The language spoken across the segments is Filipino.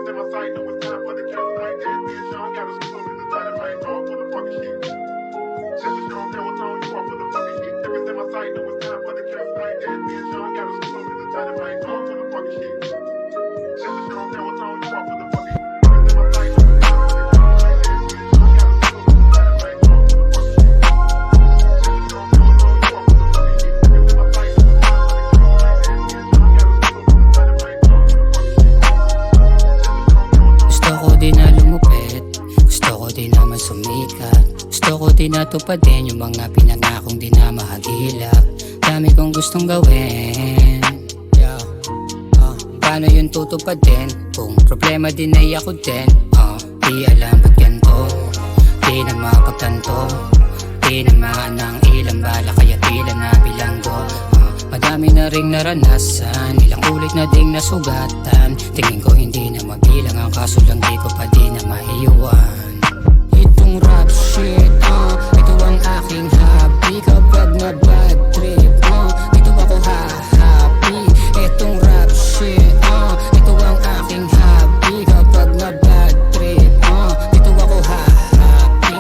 Niggas in my sight know it's time for the count like that. Me and Sean got us close in the dynamite, all for the fucking shit. Just a strong power tone, you all for the fucking shit. Niggas in my sight know it's time for the count like that. Me and Sean got us close in the dynamite, all for the fucking shit. Just a strong power tone, you all for the fucking shit. Niggas in my sight know it's time for the count like that. Me and Sean got us close in the dynamite, all for the fucking shit. Just a strong power tone, you all for the fucking shit. Niggas in my sight know it's time for the count like that. Me and Sean got us close in the dynamite, all for the fucking shit. Gusto ko din na lumupit, gusto ko din naman sumikat, gusto ko din natupadin yung mga pinangakong di na mahagilap. Dami kong gustong gawin, yeah. Paano yun tutupadin? Kung problema din ay ako din, di alam ba't ganito, di na mapagtanto, di na maanang ilang bala kaya tila na bilanggo. Madami na ring naranasan, ilang ulit na ding nasugatan. Tingin ko hindi na mabilang, ang kaso lang di ko pa di na maiiwan. Itong rap shit, ito ang aking hobby. Kapag na bad trip, dito ako happy. Itong rap shit, ito ang aking hobby. Kapag na bad trip, dito ako happy.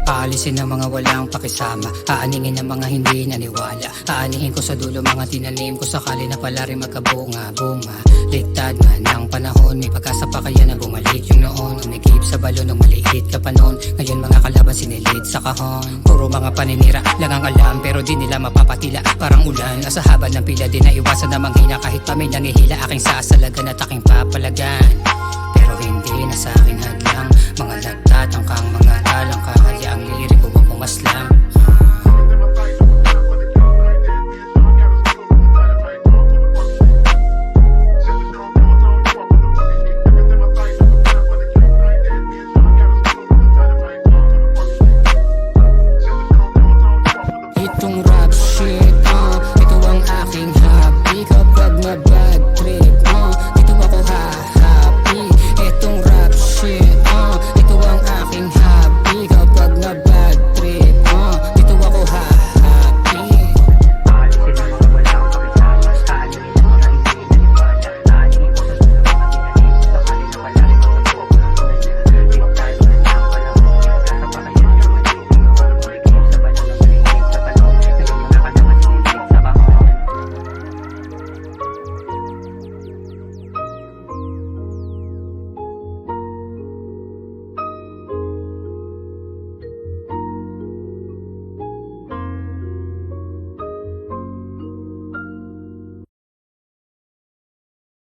Paalisin ang mga walang pakisama, aaningin ang mga hindi naniwala. Aanihin ko sa dulo mga tinanim ko, sakali na pala rin magkabunga-bunga. Liktad man ang panahon, may pagkasa pa kaya na bumalik yung noon. Umigip sa balon nung maliit ka pa noon, ngayon mga kalaban sinilid sa kahon. Puro mga paninira lang ang alam, pero di nila mapapatila parang ulan. Nasa haba ng pila di na iwasan na manghina, kahit pa may nangihila aking sasalagan at aking papalagan. Pero hindi na sa akin hadlang mga